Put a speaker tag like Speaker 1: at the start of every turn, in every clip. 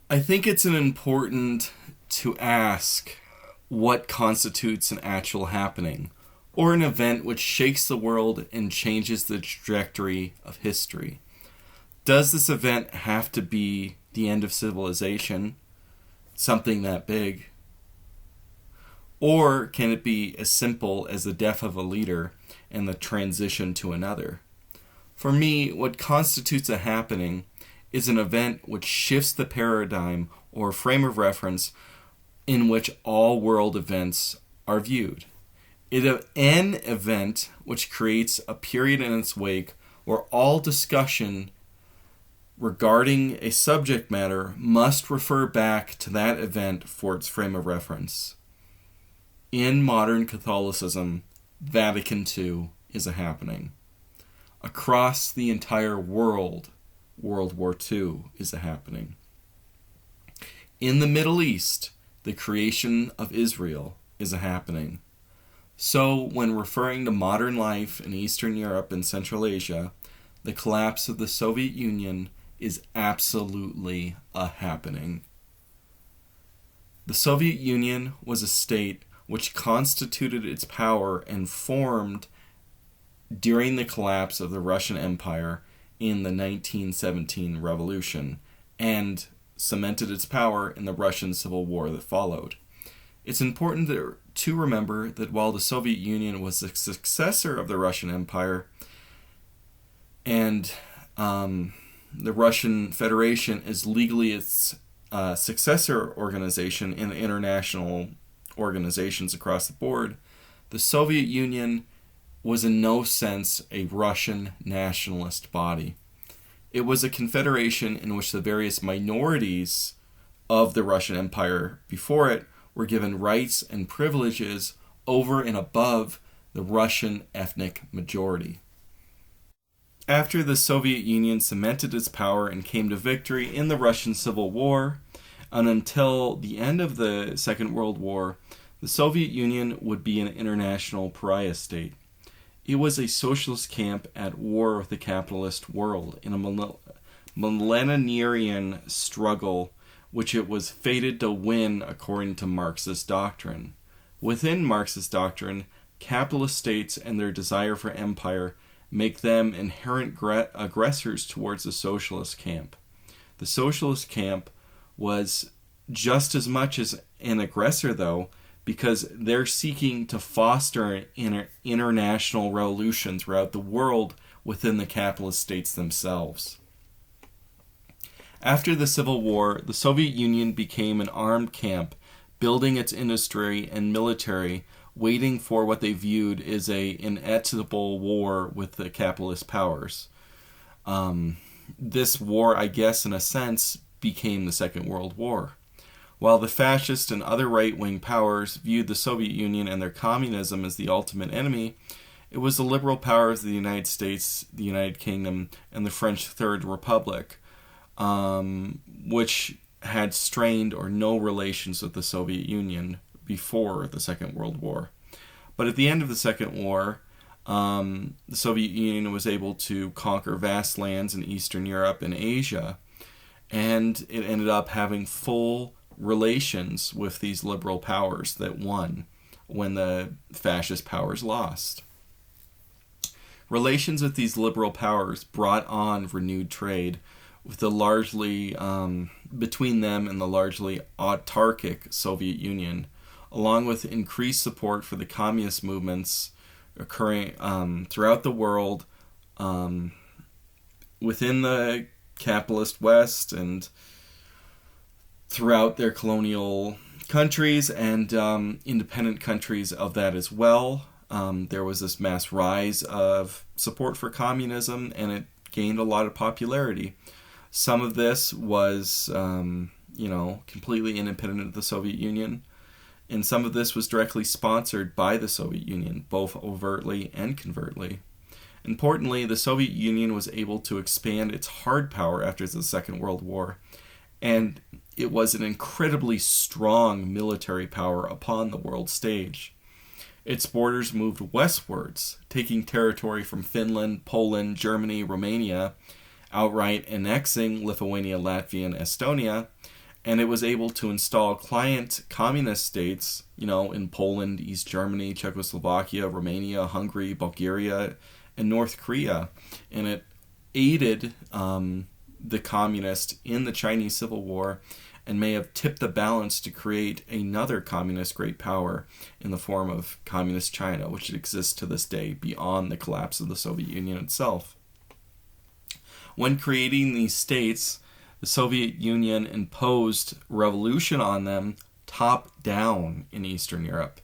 Speaker 1: I think it's important to ask what constitutes an actual happening, or an event which shakes the world and changes the trajectory of history. Does this event have to be the end of civilization, something that big? Or can it be as simple as the death of a leader and the transition to another? For me, what constitutes a happening is an event which shifts the paradigm or frame of reference in which all world events are viewed. An event which creates a period in its wake where all discussion regarding a subject matter must refer back to that event for its frame of reference. In modern Catholicism, Vatican II is a happening. Across the entire world, World War II is a happening. In the Middle East, the creation of Israel is a happening. So, when referring to modern life in Eastern Europe and Central Asia, the collapse of the Soviet Union is absolutely a happening. The Soviet Union was a state which constituted its power and formed during the collapse of the Russian Empire in the 1917 revolution, and cemented its power in the Russian Civil War that followed. It's important to remember that while the Soviet Union was the successor of the Russian Empire, and the Russian Federation is legally its successor organization in international organizations across the board, the Soviet Union was in no sense a Russian nationalist body. It was a confederation in which the various minorities of the Russian Empire before it were given rights and privileges over and above the Russian ethnic majority. After the Soviet Union cemented its power and came to victory in the Russian Civil War, and until the end of the Second World War, the Soviet Union would be an international pariah state. It was a socialist camp at war with the capitalist world in a millenarian struggle which it was fated to win according to Marxist doctrine. Within Marxist doctrine, capitalist states and their desire for empire make them inherent aggressors towards the socialist camp. The socialist camp was just as much as an aggressor, though, because they're seeking to foster international revolution throughout the world within the capitalist states themselves. After the Civil War, the Soviet Union became an armed camp, building its industry and military, waiting for what they viewed as an inevitable war with the capitalist powers. This war, I guess, in a sense, became the Second World War. While the fascist and other right-wing powers viewed the Soviet Union and their communism as the ultimate enemy, it was the liberal powers of the United States, the United Kingdom, and the French Third Republic, which had strained or no relations with the Soviet Union before the Second World War. But at the end of the Second War, the Soviet Union was able to conquer vast lands in Eastern Europe and Asia, and it ended up having full relations with these liberal powers that won when the fascist powers lost. Relations with these liberal powers brought on renewed trade with the largely between them and the largely autarkic Soviet Union, along with increased support for the communist movements occurring throughout the world, within the capitalist West and throughout their colonial countries and independent countries of that as well. There was this mass rise of support for communism, and it gained a lot of popularity. Some of this was, completely independent of the Soviet Union, and some of this was directly sponsored by the Soviet Union, both overtly and covertly. Importantly, the Soviet Union was able to expand its hard power after the Second World War, and it was an incredibly strong military power upon the world stage. Its borders moved westwards, taking territory from Finland, Poland, Germany, Romania, outright annexing Lithuania, Latvia, and Estonia, and it was able to install client communist states, in Poland, East Germany, Czechoslovakia, Romania, Hungary, Bulgaria, and North Korea. And it aided the communists in the Chinese Civil War and may have tipped the balance to create another communist great power in the form of Communist China, which exists to this day beyond the collapse of the Soviet Union itself. When creating these states, the Soviet Union imposed revolution on them top-down in Eastern Europe.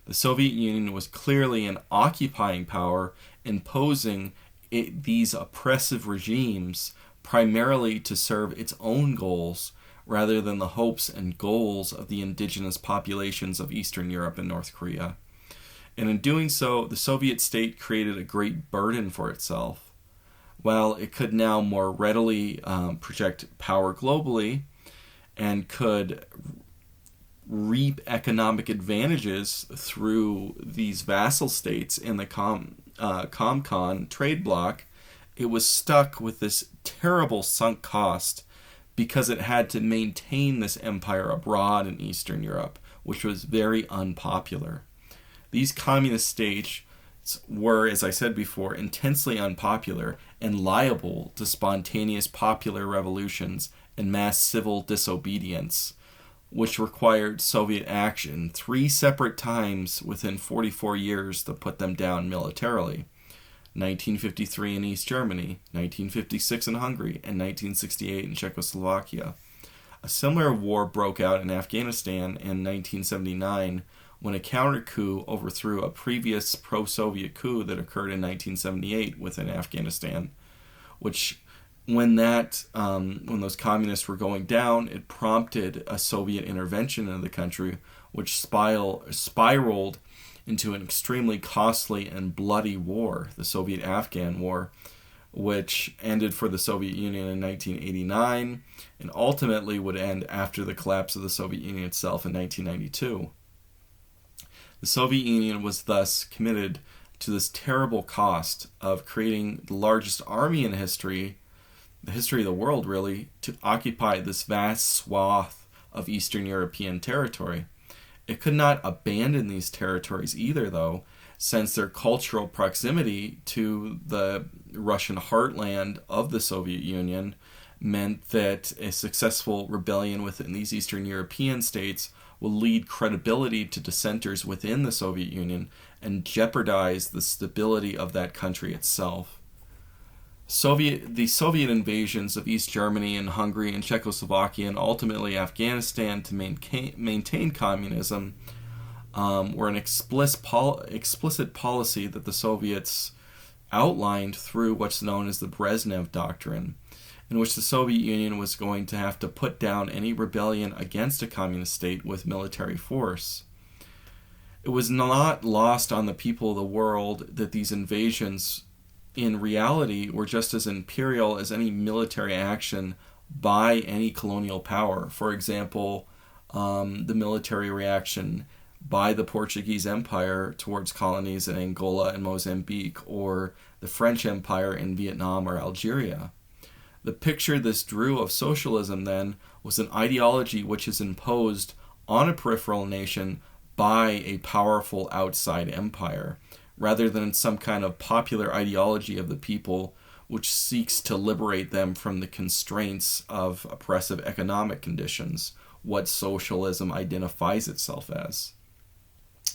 Speaker 1: The Soviet Union was clearly an occupying power, imposing these oppressive regimes primarily to serve its own goals rather than the hopes and goals of the indigenous populations of Eastern Europe and North Korea. And in doing so, the Soviet state created a great burden for itself. While it could now more readily project power globally and could reap economic advantages through these vassal states in the Comcon trade bloc, it was stuck with this terrible sunk cost because it had to maintain this empire abroad in Eastern Europe, which was very unpopular. These communist states were, as I said before, intensely unpopular and liable to spontaneous popular revolutions and mass civil disobedience, which required Soviet action 3 separate times within 44 years to put them down militarily. 1953 in East Germany, 1956 in Hungary, and 1968 in Czechoslovakia. A similar war broke out in Afghanistan in 1979 when a counter-coup overthrew a previous pro-Soviet coup that occurred in 1978 within Afghanistan, which when those communists were going down, it prompted a Soviet intervention in the country, which spiraled into an extremely costly and bloody war, the Soviet-Afghan War, which ended for the Soviet Union in 1989 and ultimately would end after the collapse of the Soviet Union itself in 1992. The Soviet Union was thus committed to this terrible cost of creating the largest army in history, the history of the world really, to occupy this vast swath of Eastern European territory. It could not abandon these territories either, though, since their cultural proximity to the Russian heartland of the Soviet Union meant that a successful rebellion within these Eastern European states will lead credibility to dissenters within the Soviet Union and jeopardize the stability of that country itself. The Soviet invasions of East Germany and Hungary and Czechoslovakia and ultimately Afghanistan to maintain communism were an explicit policy that the Soviets outlined through what's known as the Brezhnev Doctrine, in which the Soviet Union was going to have to put down any rebellion against a communist state with military force. It was not lost on the people of the world that these invasions in reality were just as imperial as any military action by any colonial power. For example, the military reaction by the Portuguese Empire towards colonies in Angola and Mozambique, or the French Empire in Vietnam or Algeria. The picture this drew of socialism, then, was an ideology which is imposed on a peripheral nation by a powerful outside empire, rather than some kind of popular ideology of the people which seeks to liberate them from the constraints of oppressive economic conditions, what socialism identifies itself as.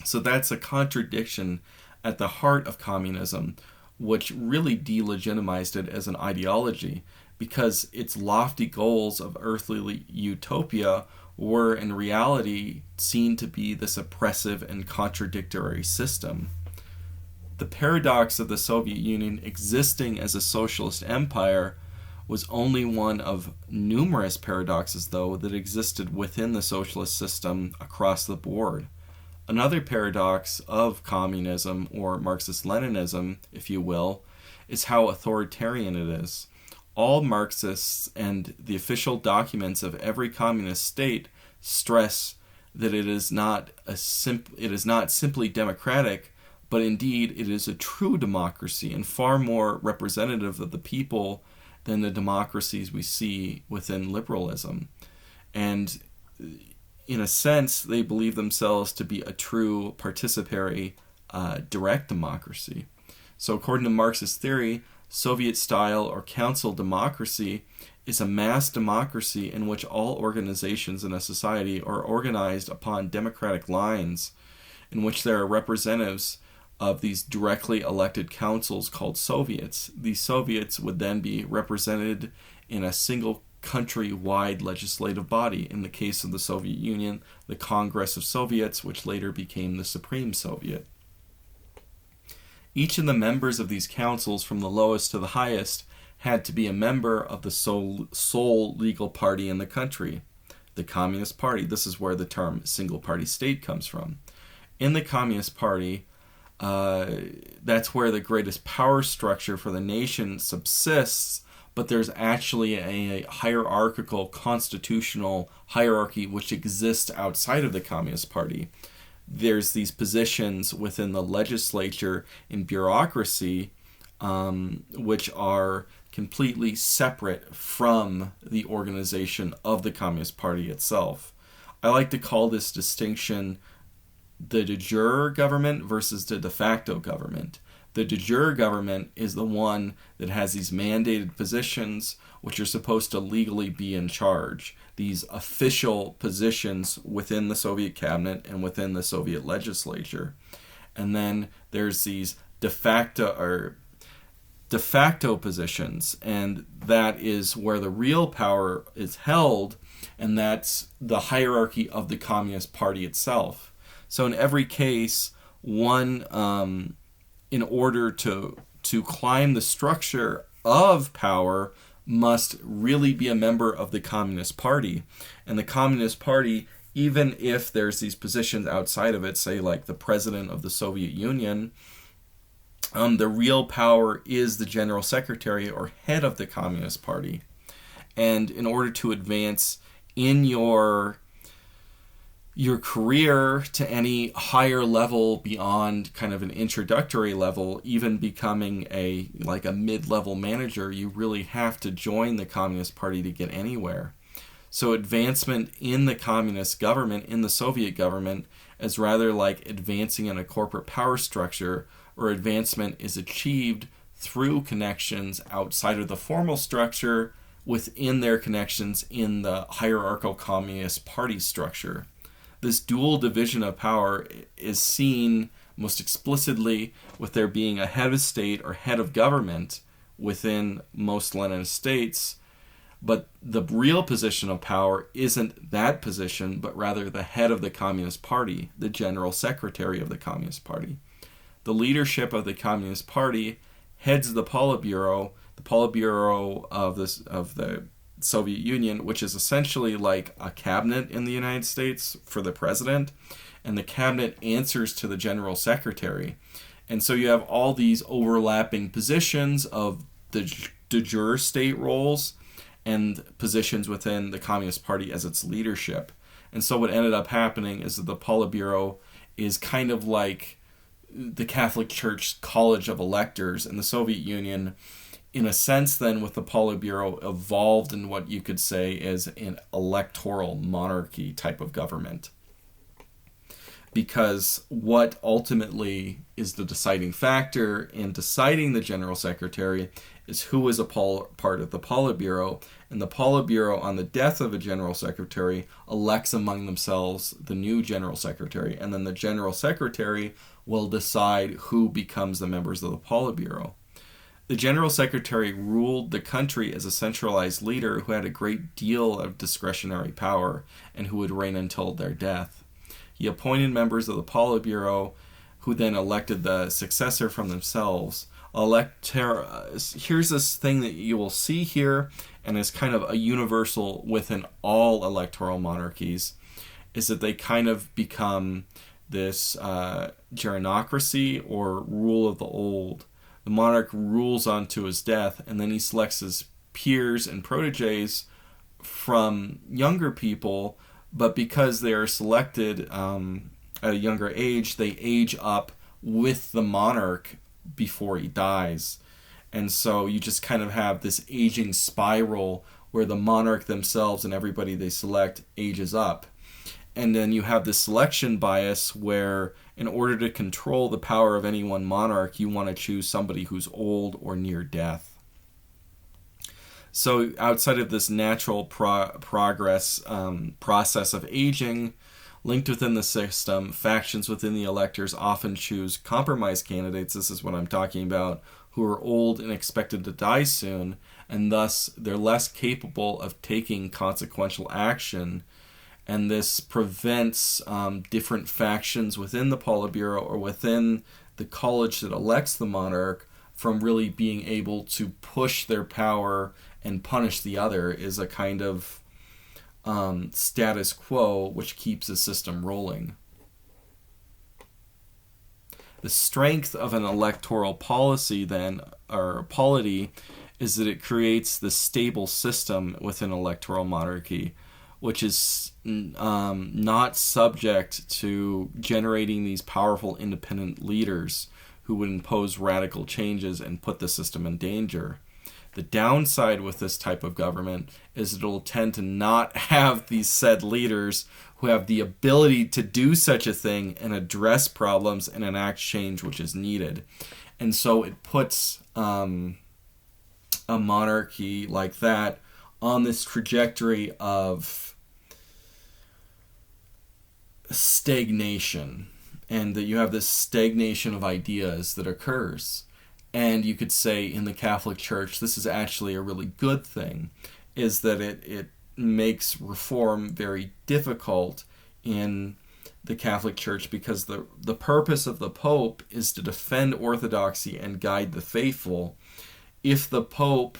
Speaker 1: So that's a contradiction at the heart of communism, which really delegitimized it as an ideology, because its lofty goals of earthly utopia were in reality seen to be this oppressive and contradictory system. The paradox of the Soviet Union existing as a socialist empire was only one of numerous paradoxes, though, that existed within the socialist system across the board. Another paradox of communism, or Marxist-Leninism, if you will, is how authoritarian it is. All Marxists and the official documents of every communist state stress that it is not simply democratic, but indeed it is a true democracy and far more representative of the people than the democracies we see within liberalism. And in a sense, they believe themselves to be a true participatory direct democracy. So according to Marxist theory, Soviet-style or council democracy is a mass democracy in which all organizations in a society are organized upon democratic lines, in which there are representatives of these directly elected councils called Soviets. These Soviets would then be represented in a single country-wide legislative body. In the case of the Soviet Union, the Congress of Soviets, which later became the Supreme Soviet. Each of the members of these councils, from the lowest to the highest, had to be a member of the sole legal party in the country, the Communist Party. This is where the term single-party state comes from. In the Communist Party, that's where the greatest power structure for the nation subsists, but there's actually a hierarchical constitutional hierarchy which exists outside of the Communist Party. There's these positions within the legislature and bureaucracy which are completely separate from the organization of the Communist Party itself. I like to call this distinction the de jure government versus the de facto government. The de jure government is the one that has these mandated positions which are supposed to legally be in charge. These official positions within the Soviet cabinet and within the Soviet legislature. And then there's these de facto positions, and that is where the real power is held, and that's the hierarchy of the Communist Party itself. So in every case, one in order to climb the structure of power must really be a member of the Communist Party. And the Communist Party, even if there's these positions outside of it, say like the president of the Soviet Union, the real power is the general secretary or head of the Communist Party. And in order to advance in your career to any higher level beyond kind of an introductory level, even becoming a mid-level manager, you really have to join the Communist Party to get anywhere. So advancement in the communist government, in the Soviet government, is rather like advancing in a corporate power structure, or advancement is achieved through connections outside of the formal structure within their connections in the hierarchical Communist Party structure. This dual division of power is seen most explicitly with there being a head of state or head of government within most Leninist states, but the real position of power isn't that position, but rather the head of the Communist Party, the general secretary of the Communist Party. The leadership of the Communist Party heads the Politburo of the Soviet Union, which is essentially like a cabinet in the United States for the president, and the cabinet answers to the general secretary. And so you have all these overlapping positions of the de jure state roles and positions within the Communist Party as its leadership. And so what ended up happening is that the Politburo is kind of like the Catholic Church college of electors, and the Soviet Union, in a sense, then, with the Politburo, evolved in what you could say is an electoral monarchy type of government. Because what ultimately is the deciding factor in deciding the general secretary is who is a part of the Politburo, and the Politburo, on the death of a general secretary, elects among themselves the new general secretary, and then the general secretary will decide who becomes the members of the Politburo. The general secretary ruled the country as a centralized leader who had a great deal of discretionary power and who would reign until their death. He appointed members of the Politburo who then elected the successor from themselves. Here's this thing that you will see here, and is kind of a universal within all electoral monarchies, is that they kind of become this gerontocracy, or rule of the old. The monarch rules on to his death, and then he selects his peers and proteges from younger people, but because they are selected at a younger age, they age up with the monarch before he dies. And so you just kind of have this aging spiral where the monarch themselves and everybody they select ages up. And then you have this selection bias where in order to control the power of any one monarch, you want to choose somebody who's old or near death. So outside of this natural progress process of aging, linked within the system, factions within the electors often choose compromise candidates, this is what I'm talking about, who are old and expected to die soon, and thus they're less capable of taking consequential action. And this prevents different factions within the Politburo or within the college that elects the monarch from really being able to push their power and punish the other. Is a kind of status quo which keeps the system rolling. The strength of an electoral policy then, or polity, is that it creates this stable system within electoral monarchy, which is not subject to generating these powerful independent leaders who would impose radical changes and put the system in danger. The downside with this type of government is that it will tend to not have these said leaders who have the ability to do such a thing and address problems and enact change which is needed. And so it puts a monarchy like that on this trajectory of stagnation, and that you have this stagnation of ideas that occurs. And you could say in the Catholic Church, this is actually a really good thing, is that it makes reform very difficult in the Catholic Church, because the purpose of the Pope is to defend orthodoxy and guide the faithful. If the Pope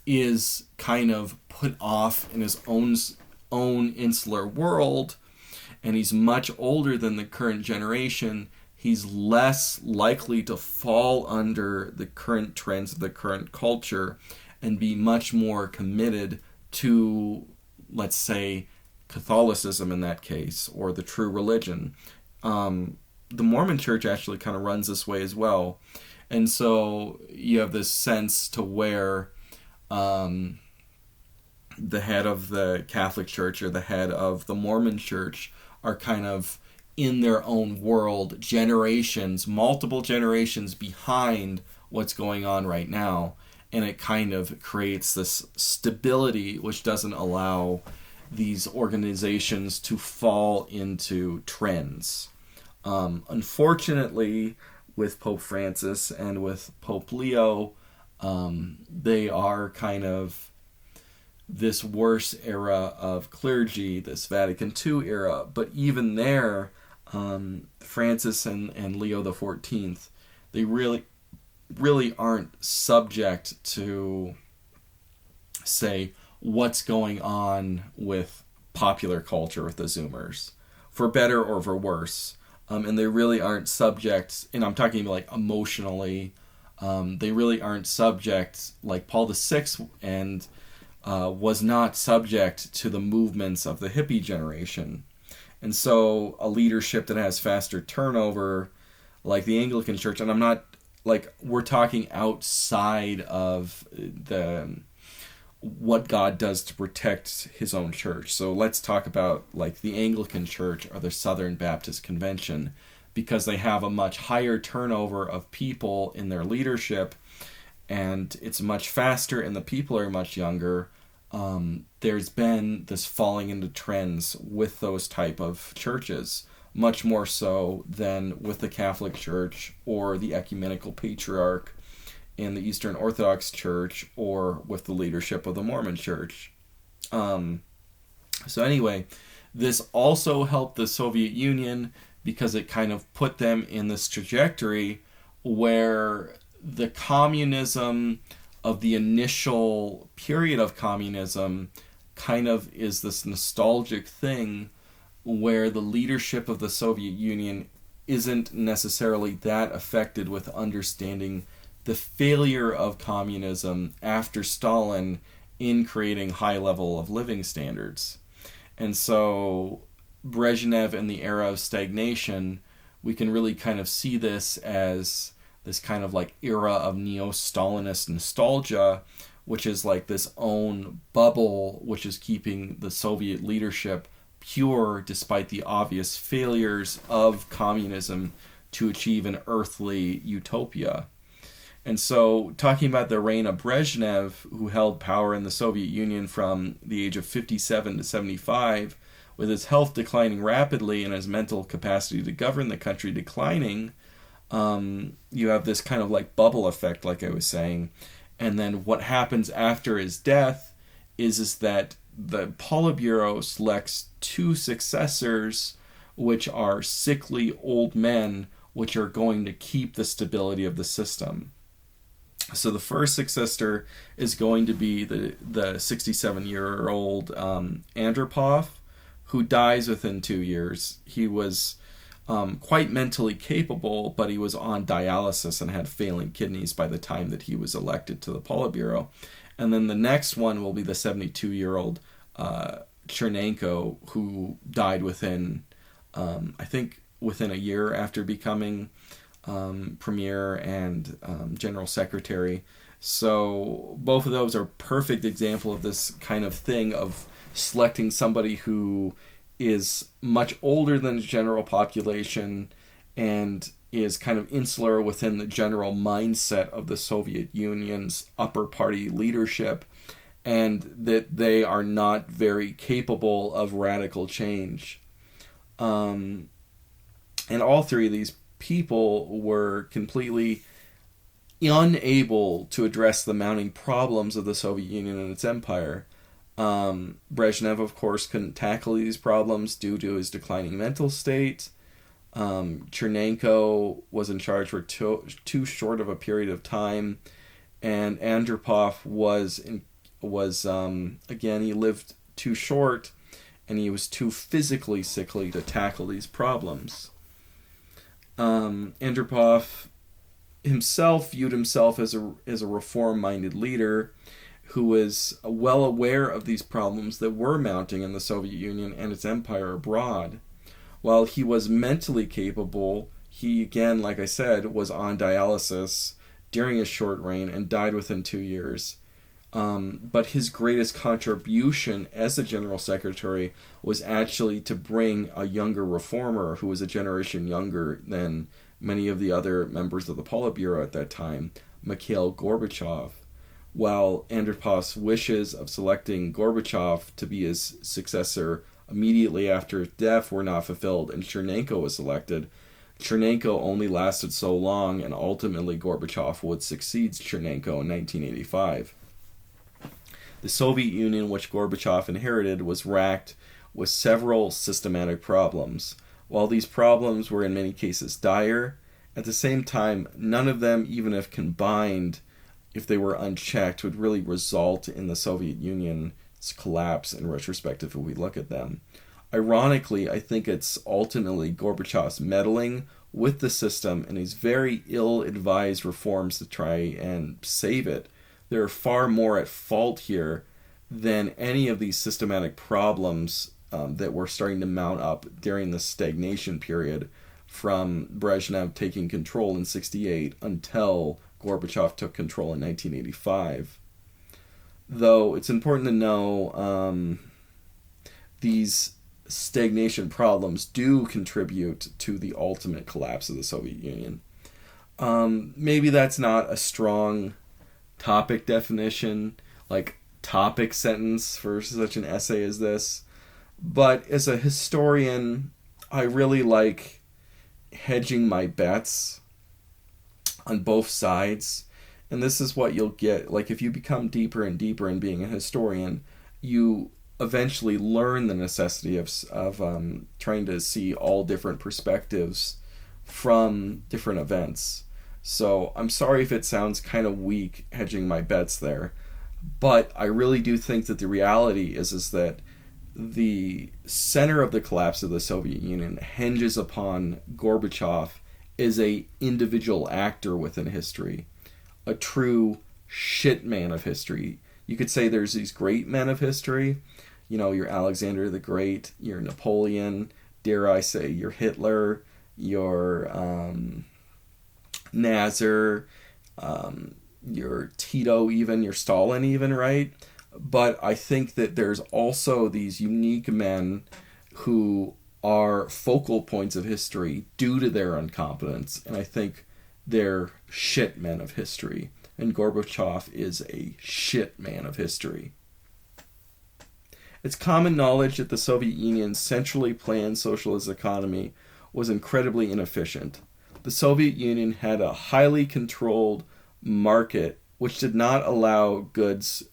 Speaker 1: is kind of put off in his own insular world, and he's much older than the current generation, he's less likely to fall under the current trends of the current culture and be much more committed to, let's say, Catholicism in that case, or the true religion. The Mormon Church actually kind of runs this way as well. And so you have this sense to where the head of the Catholic Church or the head of the Mormon Church are kind of in their own world, multiple generations behind what's going on right now. And it kind of creates this stability which doesn't allow these organizations to fall into trends. Unfortunately, with Pope Francis and with Pope Leo, they are kind of this worse era of clergy, this Vatican II era. But even there, Francis and Leo XIV, they really aren't subject to, say, what's going on with popular culture with the Zoomers, for better or for worse. And they really aren't subject, and I'm talking like emotionally, they really aren't subject, like Paul VI and was not subject to the movements of the hippie generation. And so a leadership that has faster turnover, like the Anglican Church, and I'm not, like, we're talking outside of what God does to protect his own church. So let's talk about like the Anglican Church or the Southern Baptist Convention, because they have a much higher turnover of people in their leadership, and it's much faster and the people are much younger. There's been this falling into trends with those type of churches, much more so than with the Catholic Church or the Ecumenical Patriarch in the Eastern Orthodox Church, or with the leadership of the Mormon Church. So anyway, this also helped the Soviet Union because it kind of put them in this trajectory where the communism of the initial period of communism kind of is this nostalgic thing where the leadership of the Soviet Union isn't necessarily that affected with understanding the failure of communism after Stalin in creating high level of living standards. And so Brezhnev and the era of stagnation, we can really kind of see this as this kind of like era of neo-Stalinist nostalgia, which is like this own bubble, which is keeping the Soviet leadership pure despite the obvious failures of communism to achieve an earthly utopia. And so, talking about the reign of Brezhnev, who held power in the Soviet Union from the age of 57 to 75, with his health declining rapidly and his mental capacity to govern the country declining, you have this kind of like bubble effect, like I was saying. And then what happens after his death is that the Politburo selects two successors, which are sickly old men, which are going to keep the stability of the system. So the first successor is going to be the 67-year-old Andropov, who dies within 2 years. He was quite mentally capable, but he was on dialysis and had failing kidneys by the time that he was elected to the Politburo. And then the next one will be the 72-year-old Chernenko, who died within, I think, within a year after becoming premier and general secretary. So both of those are perfect example of this kind of thing of selecting somebody who is much older than the general population and is kind of insular within the general mindset of the Soviet Union's upper party leadership, and that they are not very capable of radical change. And all three of these people were completely unable to address the mounting problems of the Soviet Union and its empire. Brezhnev, of course, couldn't tackle these problems due to his declining mental state. Chernenko was in charge for too short of a period of time, and Andropov was again, he lived too short, and he was too physically sickly to tackle these problems. Andropov himself viewed himself as a reform-minded leader who was well aware of these problems that were mounting in the Soviet Union and its empire abroad. While he was mentally capable, he, again, like I said, was on dialysis during his short reign and died within 2 years. But his greatest contribution as a general secretary was actually to bring a younger reformer who was a generation younger than many of the other members of the Politburo at that time, Mikhail Gorbachev. While Andropov's wishes of selecting Gorbachev to be his successor immediately after his death were not fulfilled and Chernenko was elected, Chernenko only lasted so long, and ultimately Gorbachev would succeed Chernenko in 1985. The Soviet Union, which Gorbachev inherited, was racked with several systematic problems. While these problems were in many cases dire, at the same time, none of them, even if combined, if they were unchecked, would really result in the Soviet Union's collapse in retrospect if we look at them. Ironically, I think it's ultimately Gorbachev's meddling with the system and his very ill-advised reforms to try and save it. They're far more at fault here than any of these systematic problems that were starting to mount up during the stagnation period from Brezhnev taking control in 1968 until Gorbachev took control in 1985. Though it's important to know these stagnation problems do contribute to the ultimate collapse of the Soviet Union. Maybe that's not a strong topic definition, like topic sentence for such an essay as this, but as a historian, I really like hedging my bets on both sides, and this is what you'll get. Like, if you become deeper and deeper in being a historian, you eventually learn the necessity of trying to see all different perspectives from different events. So I'm sorry if it sounds kind of weak hedging my bets there, but I really do think that the reality is that the center of the collapse of the Soviet Union hinges upon Gorbachev as a individual actor within history, a true shit man of history. You could say there's these great men of history, you know, your Alexander the Great, your Napoleon, dare I say, your Hitler, your Nasser, your Tito even, your Stalin even, right? But I think that there's also these unique men who are focal points of history due to their incompetence, and I think they're shit men of history, and Gorbachev is a shit man of history. It's common knowledge that the Soviet Union's centrally planned socialist economy was incredibly inefficient. The Soviet Union had a highly controlled market which did not allow goods'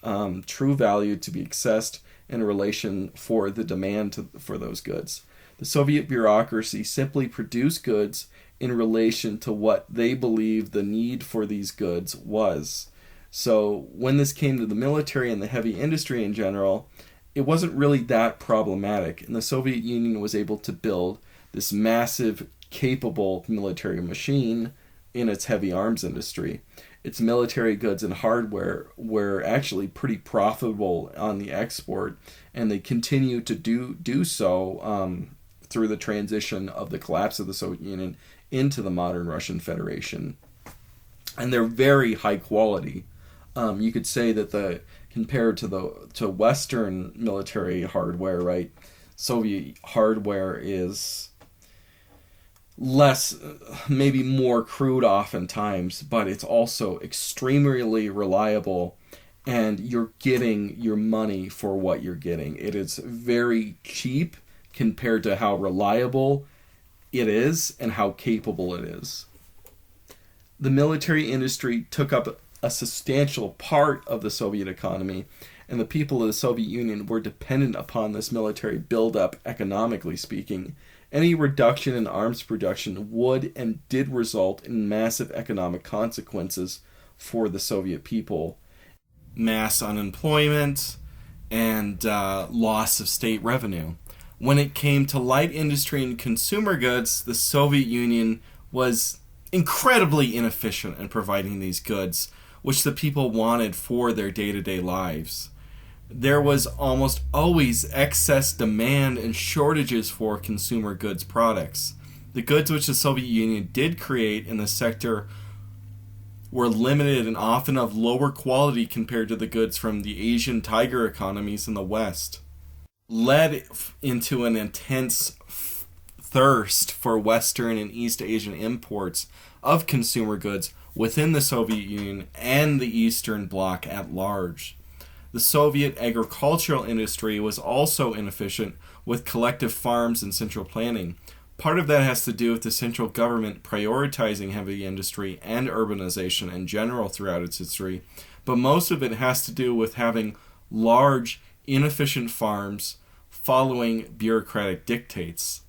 Speaker 1: true value to be assessed in relation for the demand for those goods. The Soviet bureaucracy simply produced goods in relation to what they believed the need for these goods was. So when this came to the military and the heavy industry in general, it wasn't really that problematic, and the Soviet Union was able to build this massive, capable military machine in its heavy arms industry. Its military goods and hardware were actually pretty profitable on the export, and they continue to do so through the transition of the collapse of the Soviet Union into the modern Russian Federation. And they're very high quality. You could say that compared to Western military hardware, right? Soviet hardware is less, maybe more crude oftentimes, but it's also extremely reliable, and you're getting your money for what you're getting. It is very cheap compared to how reliable it is and how capable it is. The military industry took up a substantial part of the Soviet economy, and the people of the Soviet Union were dependent upon this military buildup, economically speaking. Any reduction in arms production would and did result in massive economic consequences for the Soviet people. Mass unemployment and loss of state revenue. When it came to light industry and consumer goods, the Soviet Union was incredibly inefficient in providing these goods, which the people wanted for their day-to-day lives. There was almost always excess demand and shortages for consumer goods products. The goods which the Soviet Union did create in the sector were limited and often of lower quality compared to the goods from the Asian tiger economies in the West, led into an intense thirst for Western and East Asian imports of consumer goods within the Soviet Union and the Eastern Bloc at large. The Soviet agricultural industry was also inefficient with collective farms and central planning. Part of that has to do with the central government prioritizing heavy industry and urbanization in general throughout its history, but most of it has to do with having large, inefficient farms following bureaucratic dictates.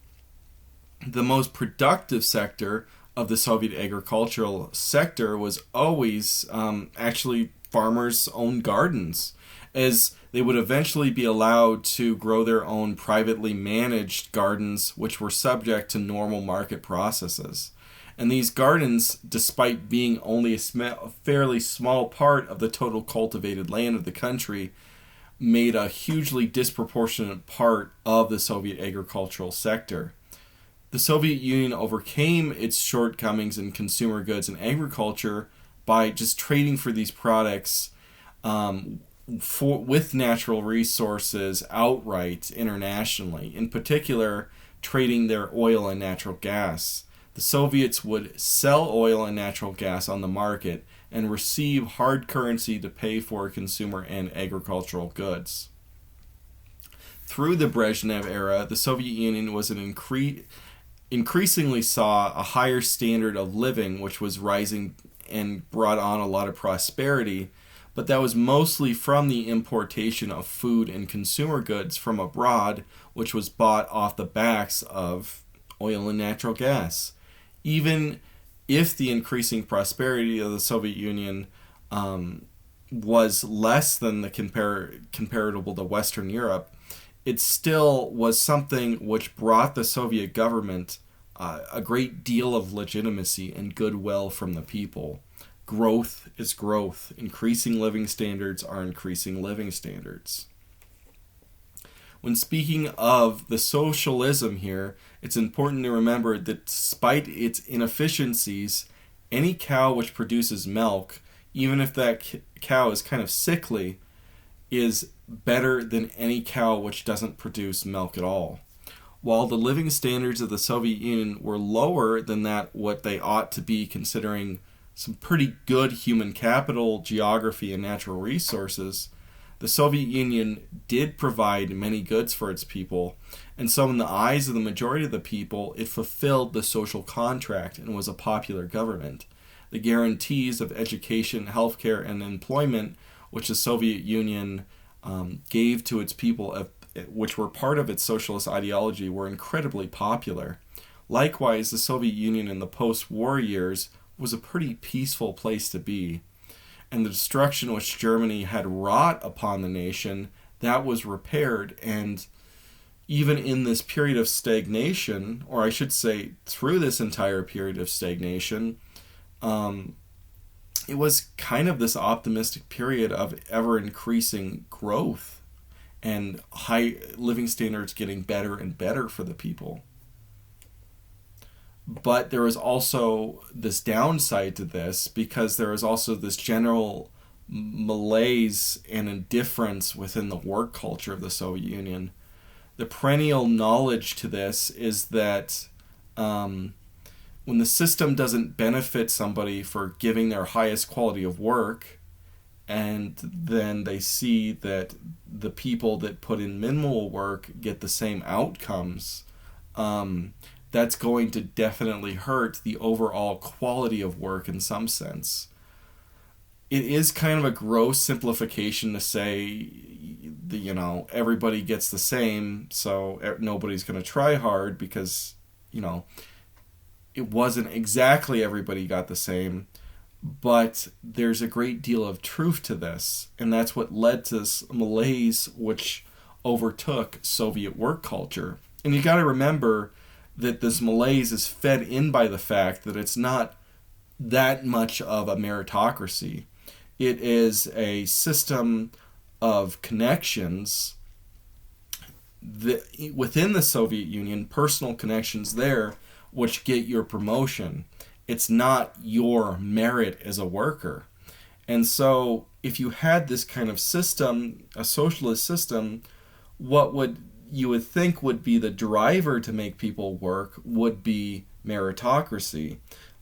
Speaker 1: The most productive sector of the Soviet agricultural sector was always actually farmers' own gardens, as they would eventually be allowed to grow their own privately managed gardens, which were subject to normal market processes. And these gardens, despite being only a fairly small part of the total cultivated land of the country, made a hugely disproportionate part of the Soviet agricultural sector. The Soviet Union overcame its shortcomings in consumer goods and agriculture by just trading for these products with natural resources outright internationally, in particular trading their oil and natural gas. The Soviets would sell oil and natural gas on the market and receive hard currency to pay for consumer and agricultural goods. Through the Brezhnev era, the Soviet Union was increasingly saw a higher standard of living, which was rising and brought on a lot of prosperity, but that was mostly from the importation of food and consumer goods from abroad, which was bought off the backs of oil and natural gas. Even if the increasing prosperity of the Soviet Union was less than the comparable to Western Europe, it still was something which brought the Soviet government a great deal of legitimacy and goodwill from the people. Growth is growth. Increasing living standards are increasing living standards. When speaking of the socialism here, it's important to remember that despite its inefficiencies, any cow which produces milk, even if that cow is kind of sickly, is better than any cow which doesn't produce milk at all. While the living standards of the Soviet Union were lower than that what they ought to be, considering some pretty good human capital, geography, and natural resources, the Soviet Union did provide many goods for its people, and so in the eyes of the majority of the people, it fulfilled the social contract and was a popular government. The guarantees of education, healthcare, and employment which the Soviet Union gave to its people, which were part of its socialist ideology, were incredibly popular. Likewise, the Soviet Union in the post-war years was a pretty peaceful place to be. And the destruction which Germany had wrought upon the nation, that was repaired. And even in this period of stagnation, or I should say through this entire period of stagnation, it was kind of this optimistic period of ever-increasing growth and high living standards getting better and better for the people. But there is also this downside to this, because there is also this general malaise and indifference within the work culture of the Soviet Union. The perennial knowledge to this is that when the system doesn't benefit somebody for giving their highest quality of work, and then they see that the people that put in minimal work get the same outcomes, that's going to definitely hurt the overall quality of work in some sense. It is kind of a gross simplification to say, everybody gets the same, so nobody's going to try hard, because, it wasn't exactly everybody got the same, but there's a great deal of truth to this, and that's what led to this malaise which overtook Soviet work culture. And you got to remember that this malaise is fed in by the fact that it's not that much of a meritocracy. It is a system of connections within the Soviet Union, personal connections there, which get your promotion. It's not your merit as a worker. And so if you had this kind of system, a socialist system, you would think would be the driver to make people work would be meritocracy.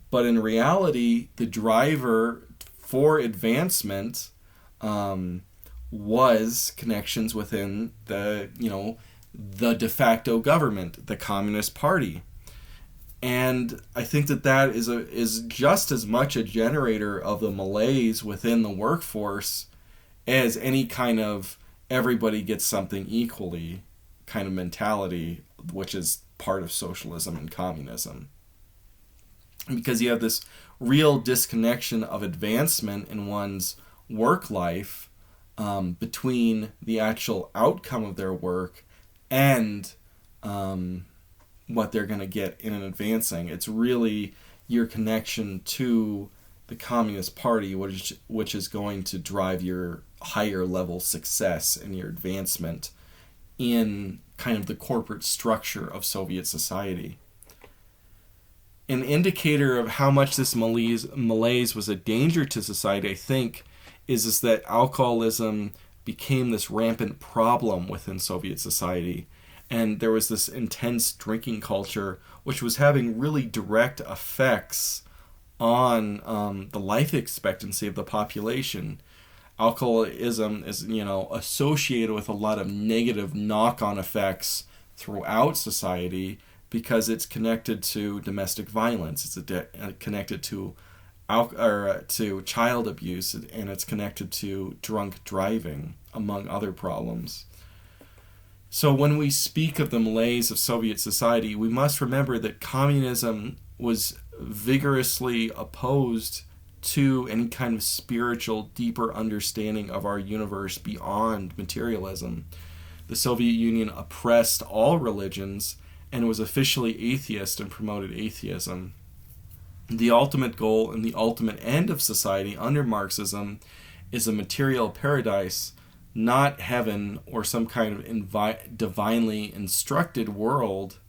Speaker 1: But in reality, the driver for advancement was connections within the de facto government, the Communist Party. And I think that is just as much a generator of the malaise within the workforce as any kind of everybody gets something equally kind of mentality, which is part of socialism and communism. Because you have this real disconnection of advancement in one's work life between the actual outcome of their work and what they're going to get in advancing. It's really your connection to the Communist Party, which is going to drive your higher level success and your advancement in kind of the corporate structure of Soviet society. An indicator of how much this malaise was a danger to society, I think, is that alcoholism became this rampant problem within Soviet society. And there was this intense drinking culture, which was having really direct effects on the life expectancy of the population. Alcoholism is, associated with a lot of negative knock-on effects throughout society because it's connected to domestic violence. It's connected to child abuse, and it's connected to drunk driving, among other problems. So when we speak of the malaise of Soviet society, we must remember that communism was vigorously opposed to any kind of spiritual, deeper understanding of our universe beyond materialism. The Soviet Union oppressed all religions and was officially atheist and promoted atheism. The ultimate goal and the ultimate end of society under Marxism is a material paradise, not heaven or some kind of divinely instructed world,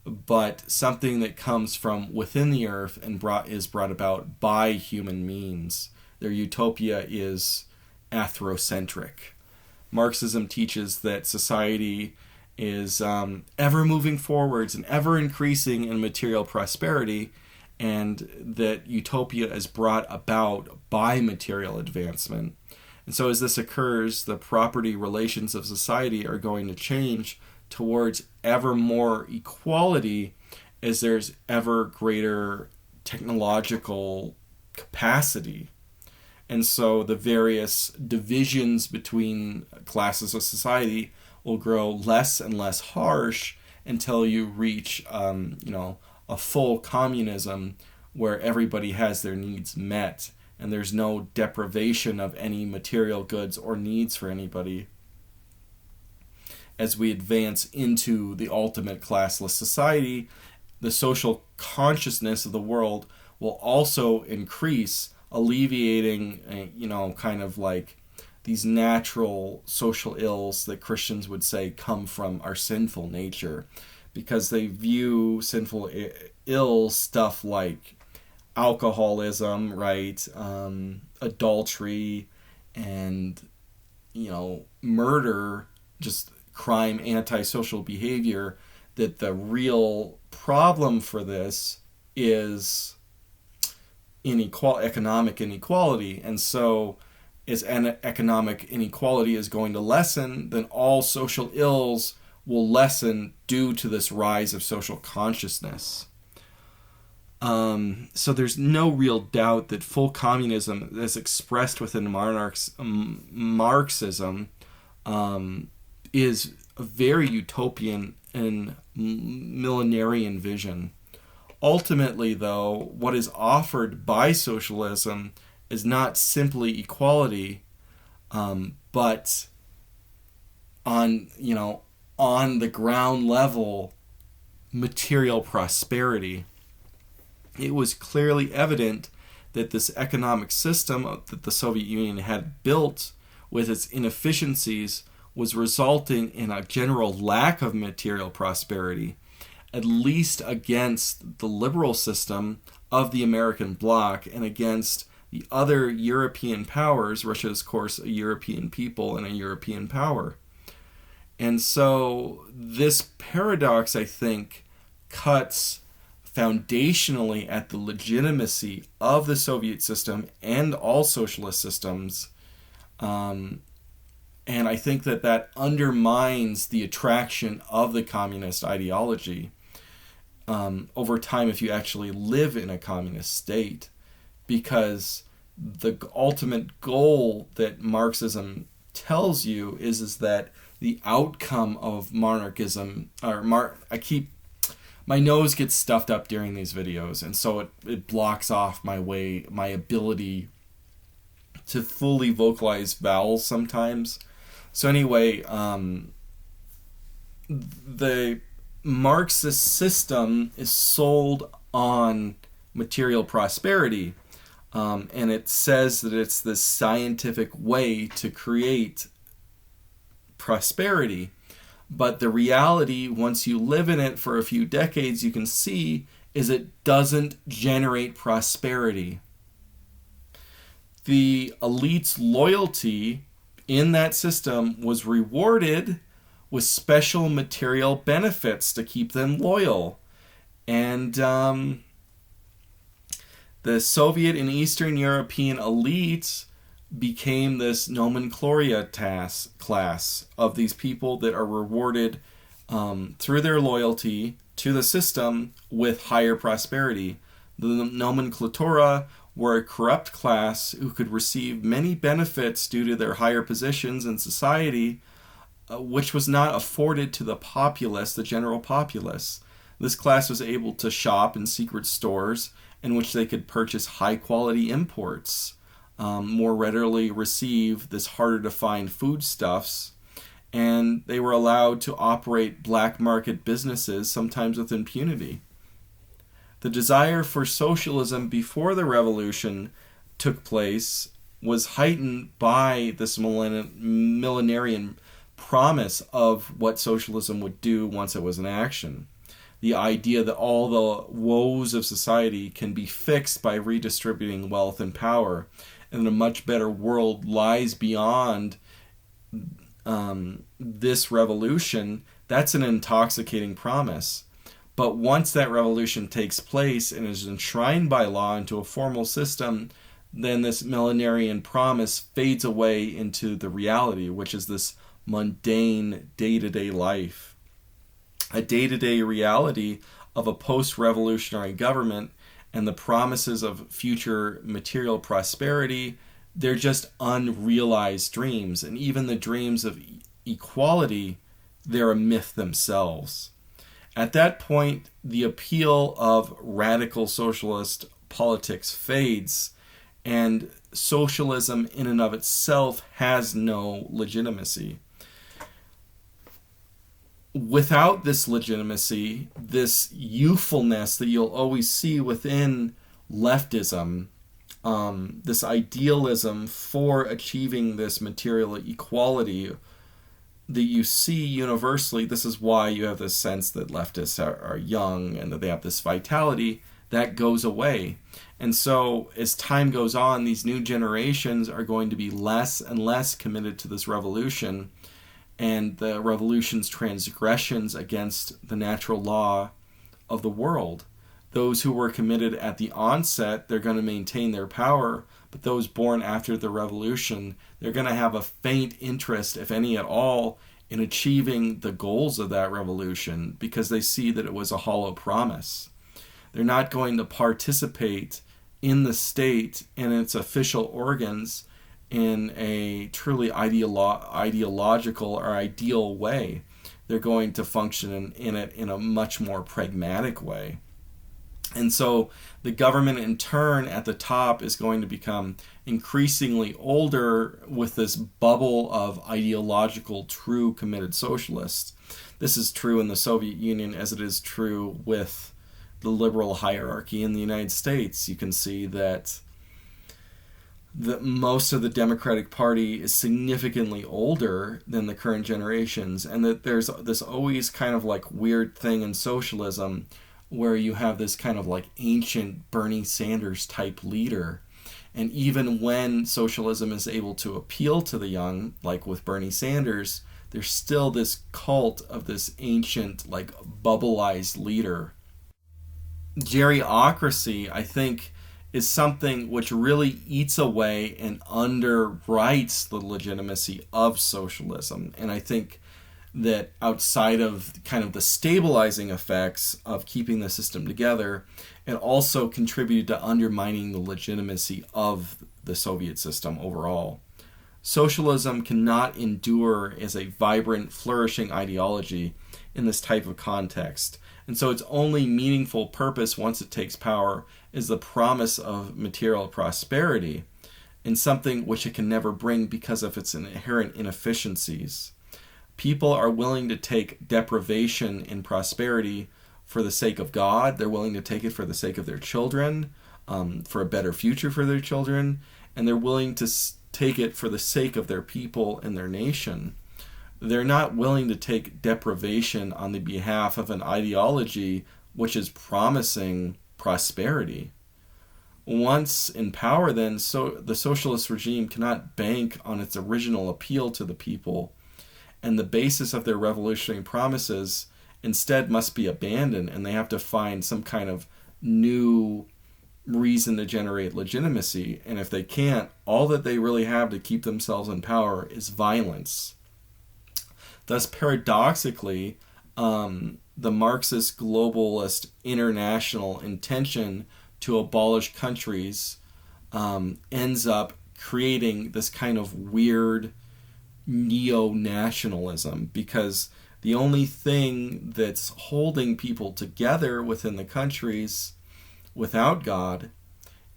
Speaker 1: but something that comes from within the earth and is brought about by human means. their utopia is anthrocentric. Marxism teaches that society is ever moving forwards and ever increasing in material prosperity, and that utopia is brought about by material advancement. And so as this occurs, the property relations of society are going to change towards ever more equality as there's ever greater technological capacity. And so the various divisions between classes of society will grow less and less harsh until you reach, a full communism where everybody has their needs met and there's no deprivation of any material goods or needs for anybody. As we advance into the ultimate classless society, the social consciousness of the world will also increase, alleviating, kind of like these natural social ills that Christians would say come from our sinful nature, because they view sinful ills, stuff like alcoholism, right, adultery, and, murder, just crime, antisocial behavior, that the real problem for this is economic inequality. And so as economic inequality is going to lessen, then all social ills will lessen due to this rise of social consciousness. So there's no real doubt that full communism, as expressed within Marxism, is a very utopian and millenarian vision. Ultimately, though, what is offered by socialism is not simply equality, but on the ground level, material prosperity. It was clearly evident that this economic system that the Soviet Union had built with its inefficiencies was resulting in a general lack of material prosperity, at least against the liberal system of the American bloc and against the other European powers. Russia is, of course, a European people and a European power. And so this paradox, I think, cuts foundationally at the legitimacy of the Soviet system and all socialist systems. And I think that undermines the attraction of the communist ideology over time if you actually live in a communist state, because the ultimate goal that Marxism tells you is that the outcome of monarchism, my nose gets stuffed up during these videos, and so it blocks off my ability to fully vocalize vowels sometimes. So anyway, the Marxist system is sold on material prosperity, and it says that it's the scientific way to create prosperity. But the reality, once you live in it for a few decades, you can see is it doesn't generate prosperity. The elite's loyalty in that system was rewarded with special material benefits to keep them loyal. And the Soviet and Eastern European elites became this nomenclatura class of these people that are rewarded through their loyalty to the system with higher prosperity. The nomenclatura were a corrupt class who could receive many benefits due to their higher positions in society, which was not afforded to the populace, the general populace. This class was able to shop in secret stores in which they could purchase high-quality imports, more readily receive this harder-to-find foodstuffs, and they were allowed to operate black market businesses, sometimes with impunity. The desire for socialism before the revolution took place was heightened by this millenarian promise of what socialism would do once it was in action. The idea that all the woes of society can be fixed by redistributing wealth and power, and a much better world lies beyond this revolution, that's an intoxicating promise. But once that revolution takes place and is enshrined by law into a formal system, then this millenarian promise fades away into the reality, which is this mundane day-to-day life. A day-to-day reality of a post-revolutionary government and the promises of future material prosperity, they're just unrealized dreams. And even the dreams of equality, they're a myth themselves. At that point, the appeal of radical socialist politics fades, and socialism in and of itself has no legitimacy. Without this legitimacy, this youthfulness that you'll always see within leftism, this idealism for achieving this material equality that you see universally, this is why you have this sense that leftists are young and that they have this vitality, that goes away. And so as time goes on, these new generations are going to be less and less committed to this revolution and the revolution's transgressions against the natural law of the world. Those who were committed at the onset, they're going to maintain their power, but those born after the revolution, they're going to have a faint interest, if any at all, in achieving the goals of that revolution because they see that it was a hollow promise. They're not going to participate in the state and its official organs in a truly ideological or ideal way. They're going to function in it in a much more pragmatic way. And so the government in turn at the top is going to become increasingly older with this bubble of ideological, true committed socialists. This is true in the Soviet Union as it is true with the liberal hierarchy in the United States. You can see that most of the Democratic Party is significantly older than the current generations, and that there's this always kind of like weird thing in socialism where you have this kind of like ancient Bernie Sanders type leader. And even when socialism is able to appeal to the young, like with Bernie Sanders, there's still this cult of this ancient, like bubbleized leader. Gerontocracy, I think, is something which really eats away and underwrites the legitimacy of socialism. And I think that outside of kind of the stabilizing effects of keeping the system together, it also contributed to undermining the legitimacy of the Soviet system overall. Socialism cannot endure as a vibrant, flourishing ideology in this type of context. And so its only meaningful purpose once it takes power is the promise of material prosperity in something which it can never bring because of its inherent inefficiencies. People are willing to take deprivation and prosperity for the sake of God. They're willing to take it for the sake of their children, for a better future for their children, and they're willing to take it for the sake of their people and their nation. They're not willing to take deprivation on the behalf of an ideology which is promising prosperity. Once in power, then, the socialist regime cannot bank on its original appeal to the people, and the basis of their revolutionary promises instead must be abandoned, and they have to find some kind of new reason to generate legitimacy. And if they can't, all that they really have to keep themselves in power is violence. Thus, paradoxically, the Marxist globalist international intention to abolish countries ends up creating this kind of weird neo-nationalism, because the only thing that's holding people together within the countries without God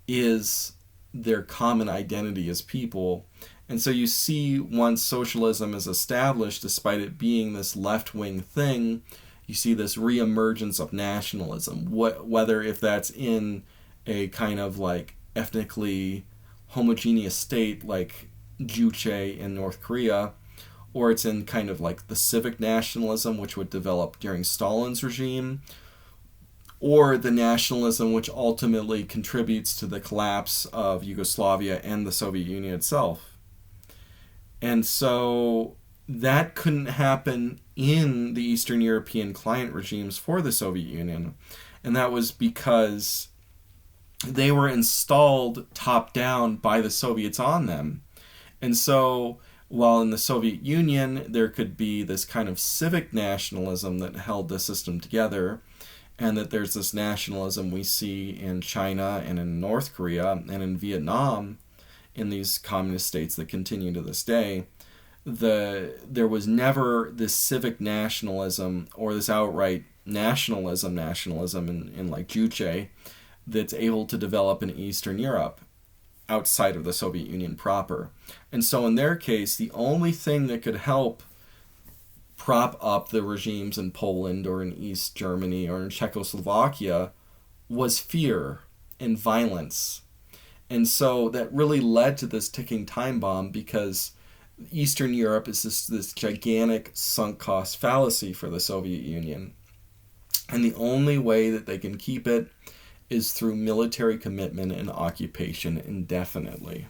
Speaker 1: is their common identity as people. And so you see, once socialism is established, despite it being this left-wing thing, you see this reemergence of nationalism, whether if that's in a kind of like ethnically homogeneous state like Juche in North Korea, or it's in kind of like the civic nationalism which would develop during Stalin's regime, or the nationalism which ultimately contributes to the collapse of Yugoslavia and the Soviet Union itself. And so that couldn't happen in the Eastern European client regimes for the Soviet Union. And that was because they were installed top-down by the Soviets on them. And so while in the Soviet Union there could be this kind of civic nationalism that held the system together, and that there's this nationalism we see in China and in North Korea and in Vietnam, in these communist states that continue to this day, there was never this civic nationalism or this outright nationalism in like Juche that's able to develop in Eastern Europe outside of the Soviet Union proper. And so in their case, the only thing that could help prop up the regimes in Poland or in East Germany or in Czechoslovakia was fear and violence. And so that really led to this ticking time bomb, because Eastern Europe is this gigantic sunk cost fallacy for the Soviet Union. And the only way that they can keep it is through military commitment and occupation indefinitely.